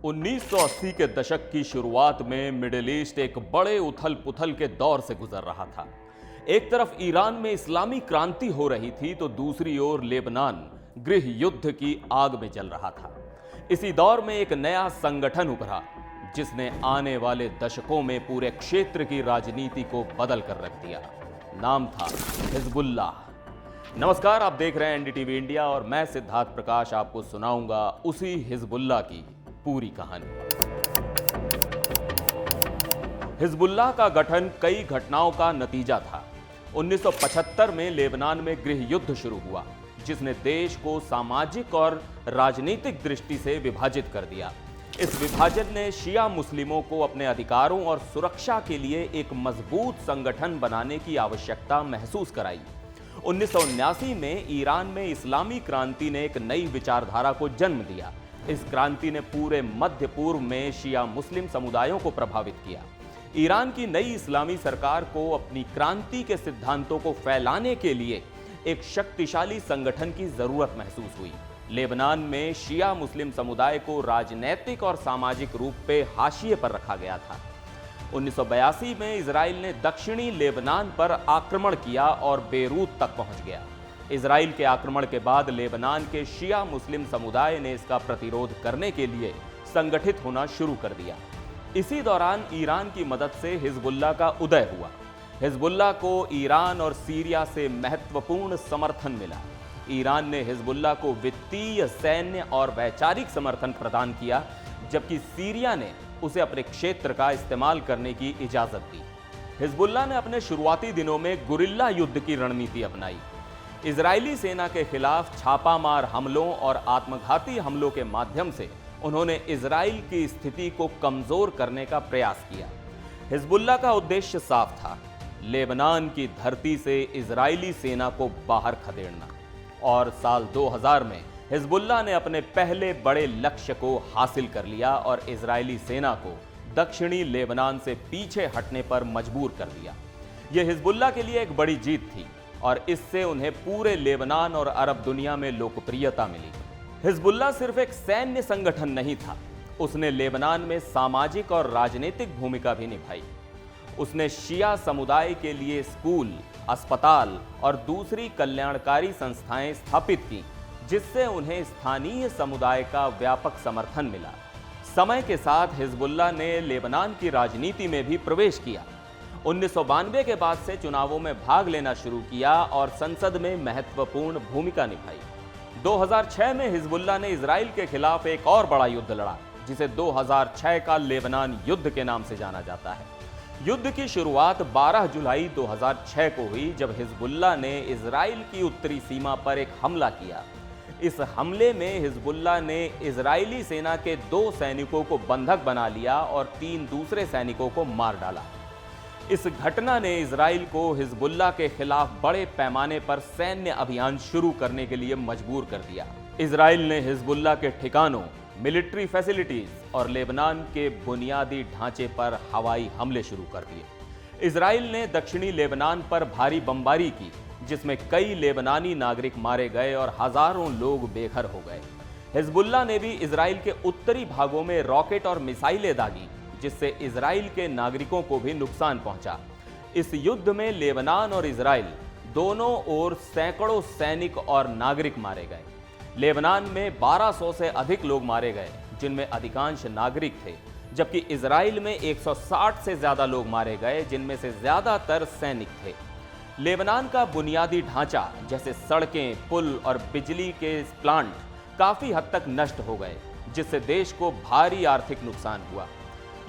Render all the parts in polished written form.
1980 के दशक की शुरुआत में मिडिल ईस्ट एक बड़े उथल पुथल के दौर से गुजर रहा था। एक तरफ ईरान में इस्लामी क्रांति हो रही थी तो दूसरी ओर लेबनान गृह युद्ध की आग में जल रहा था। इसी दौर में एक नया संगठन उभरा जिसने आने वाले दशकों में पूरे क्षेत्र की राजनीति को बदल कर रख दिया। नाम था हिजबुल्लाह। नमस्कार, आप देख रहे हैं एनडीटीवी इंडिया और मैं सिद्धार्थ प्रकाश आपको सुनाऊंगा उसी हिजबुल्लाह की पूरी कहानी। हिजबुल्लाह का गठन कई घटनाओं का नतीजा था। 1975 में लेबनान में गृह युद्ध शुरू हुआ जिसने देश को सामाजिक और राजनीतिक दृष्टि से विभाजित कर दिया। इस विभाजन ने शिया मुस्लिमों को अपने अधिकारों और सुरक्षा के लिए एक मजबूत संगठन बनाने की आवश्यकता महसूस कराई। 1979 में ईरान में इस्लामी क्रांति ने एक नई विचारधारा को जन्म दिया। इस क्रांति ने पूरे मध्य पूर्व में शिया मुस्लिम समुदायों को प्रभावित किया। ईरान की नई इस्लामी सरकार को अपनी क्रांति के सिद्धांतों को फैलाने के लिए एक शक्तिशाली संगठन की जरूरत महसूस हुई। लेबनान में शिया मुस्लिम समुदाय को राजनैतिक और सामाजिक रूप से हाशिए पर रखा गया था। 1982 में इजराइल ने दक्षिणी लेबनान पर आक्रमण किया और बेरूत तक पहुंच गया। इजराइल के आक्रमण के बाद लेबनान के शिया मुस्लिम समुदाय ने इसका प्रतिरोध करने के लिए संगठित होना शुरू कर दिया। इसी दौरान ईरान की मदद से हिजबुल्लाह का उदय हुआ। हिजबुल्लाह को ईरान और सीरिया से महत्वपूर्ण समर्थन मिला। ईरान ने हिजबुल्लाह को वित्तीय, सैन्य और वैचारिक समर्थन प्रदान किया, जबकि सीरिया ने उसे अपने क्षेत्र का इस्तेमाल करने की इजाजत दी। हिजबुल्लाह ने अपने शुरुआती दिनों में गुरिल्ला युद्ध की रणनीति अपनाई। इजरायली सेना के खिलाफ छापामार हमलों और आत्मघाती हमलों के माध्यम से उन्होंने इजराइल की स्थिति को कमजोर करने का प्रयास किया। हिजबुल्लाह का उद्देश्य साफ था, लेबनान की धरती से इजरायली सेना को बाहर खदेड़ना। और साल 2000 में हिजबुल्लाह ने अपने पहले बड़े लक्ष्य को हासिल कर लिया और इजरायली सेना को दक्षिणी लेबनान से पीछे हटने पर मजबूर कर दिया। यह हिजबुल्लाह के लिए एक बड़ी जीत थी और इससे उन्हें पूरे लेबनान और अरब दुनिया में लोकप्रियता मिली। हिजबुल्लाह सिर्फ एक सैन्य संगठन नहीं था, उसने लेबनान में सामाजिक और राजनीतिक भूमिका भी निभाई। उसने शिया समुदाय के लिए स्कूल, अस्पताल और दूसरी कल्याणकारी संस्थाएं स्थापित की, जिससे उन्हें स्थानीय समुदाय का व्यापक समर्थन मिला। समय के साथ हिजबुल्लाह ने लेबनान की राजनीति में भी प्रवेश किया। 1992 के बाद से चुनावों में भाग लेना शुरू किया और संसद में महत्वपूर्ण भूमिका निभाई। 2006 में हिजबुल्लाह ने इजराइल के खिलाफ एक और बड़ा युद्ध लड़ा, जिसे 2006 का लेबनान युद्ध के नाम से जाना जाता है। युद्ध की शुरुआत 12 जुलाई 2006 को हुई, जब हिजबुल्लाह ने इजराइल की उत्तरी सीमा पर एक हमला किया। इस हमले में हिजबुल्लाह ने इजरायली सेना के 2 सैनिकों को बंधक बना लिया और 3 दूसरे सैनिकों को मार डाला। इस घटना ने इजराइल को हिजबुल्लाह के खिलाफ बड़े पैमाने पर सैन्य अभियान शुरू करने के लिए मजबूर कर दिया। इजराइल ने हिजबुल्लाह के ठिकानों, मिलिट्री फैसिलिटीज और लेबनान के बुनियादी ढांचे पर हवाई हमले शुरू कर दिए। इजराइल ने दक्षिणी लेबनान पर भारी बमबारी की, जिसमें कई लेबनानी नागरिक मारे गए और हजारों लोग बेघर हो गए। हिजबुल्लाह ने भी इजराइल के उत्तरी भागों में रॉकेट और मिसाइलें दागी, जिससे इजराइल के नागरिकों को भी नुकसान पहुंचा। इस युद्ध में लेबनान और इजराइल दोनों ओर सैकड़ों सैनिक और नागरिक मारे गए। लेबनान में 1200 से अधिक लोग मारे गए, जिनमें अधिकांश नागरिक थे, जबकि इजराइल में 160 से ज्यादा लोग मारे गए, जिनमें से ज्यादातर सैनिक थे। लेबनान का बुनियादी ढांचा जैसे सड़कें, पुल और बिजली के प्लांट काफी हद तक नष्ट हो गए, जिससे देश को भारी आर्थिक नुकसान हुआ।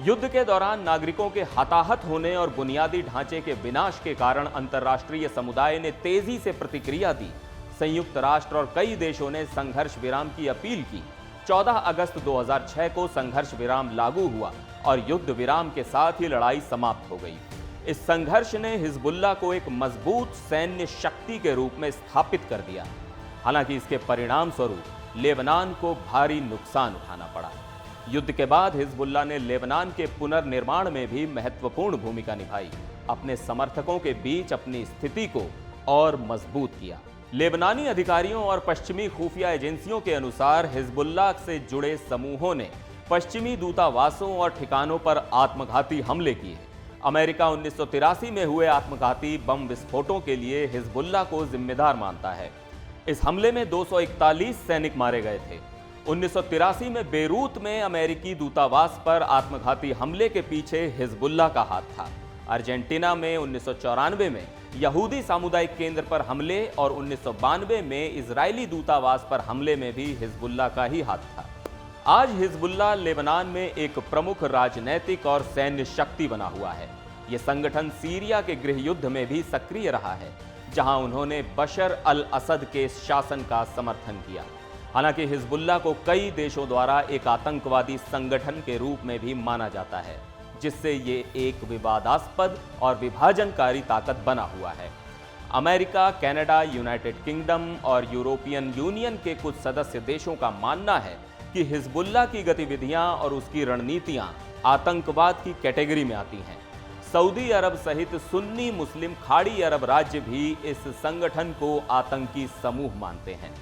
युद्ध के दौरान नागरिकों के हताहत होने और बुनियादी ढांचे के विनाश के कारण अंतर्राष्ट्रीय समुदाय ने तेजी से प्रतिक्रिया दी। संयुक्त राष्ट्र और कई देशों ने संघर्ष विराम की अपील की। 14 अगस्त 2006 को संघर्ष विराम लागू हुआ और युद्ध विराम के साथ ही लड़ाई समाप्त हो गई। इस संघर्ष ने हिजबुल्लाह को एक मजबूत सैन्य शक्ति के रूप में स्थापित कर दिया। हालांकि इसके परिणाम स्वरूप लेबनान को भारी नुकसान उठाना पड़ा। युद्ध के बाद हिजबुल्लाह ने लेबनान के पुनर्निर्माण में भी महत्वपूर्ण भूमिका निभाई। अपने समर्थकों के बीच अपनी स्थिति को और मजबूत किया। लेबनानी अधिकारियों और पश्चिमी खुफिया एजेंसियों के अनुसार हिजबुल्लाह से जुड़े समूहों ने पश्चिमी दूतावासों और ठिकानों पर आत्मघाती हमले किए। अमेरिका 1983 में हुए आत्मघाती बम विस्फोटों के लिए हिजबुल्लाह को जिम्मेदार मानता है। इस हमले में 241 सैनिक मारे गए थे। 1983 में बेरूत में अमेरिकी दूतावास पर आत्मघाती हमले के पीछे हिजबुल्लाह का हाथ था। अर्जेंटीना में 1994 में यहूदी सामुदायिक केंद्र पर हमले और 1992 में इजरायली दूतावास पर हमले में भी हिजबुल्लाह का ही हाथ था। आज हिजबुल्लाह लेबनान में एक प्रमुख राजनैतिक और सैन्य शक्ति बना हुआ है। यह संगठन सीरिया के गृह युद्ध में भी सक्रिय रहा है, जहां उन्होंने बशर अल असद के शासन का समर्थन किया। हालांकि हिजबुल्लाह को कई देशों द्वारा एक आतंकवादी संगठन के रूप में भी माना जाता है, जिससे ये एक विवादास्पद और विभाजनकारी ताकत बना हुआ है। अमेरिका, कनाडा, यूनाइटेड किंगडम और यूरोपियन यूनियन के कुछ सदस्य देशों का मानना है कि हिजबुल्लाह की गतिविधियां और उसकी रणनीतियां आतंकवाद की कैटेगरी में आती हैं। सऊदी अरब सहित सुन्नी मुस्लिम खाड़ी अरब राज्य भी इस संगठन को आतंकी समूह मानते हैं।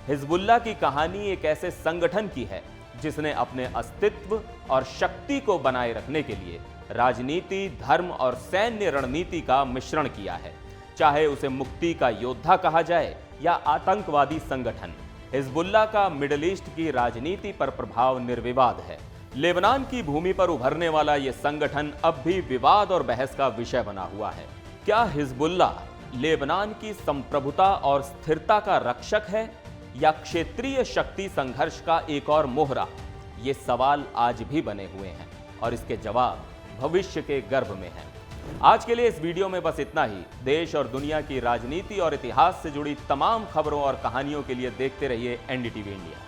हिजबुल्लाह की कहानी एक ऐसे संगठन की है जिसने अपने अस्तित्व और शक्ति को बनाए रखने के लिए राजनीति, धर्म और सैन्य रणनीति का मिश्रण किया है। चाहे उसे मुक्ति का योद्धा कहा जाए या आतंकवादी संगठन, हिजबुल्लाह का मिडिल ईस्ट की राजनीति पर प्रभाव निर्विवाद है। लेबनान की भूमि पर उभरने वाला यह संगठन अब भी विवाद और बहस का विषय बना हुआ है। क्या हिजबुल्लाह लेबनान की संप्रभुता और स्थिरता का रक्षक है या क्षेत्रीय शक्ति संघर्ष का एक और मोहरा? ये सवाल आज भी बने हुए हैं और इसके जवाब भविष्य के गर्भ में हैं। आज के लिए इस वीडियो में बस इतना ही। देश और दुनिया की राजनीति और इतिहास से जुड़ी तमाम खबरों और कहानियों के लिए देखते रहिए एनडीटीवी इंडिया।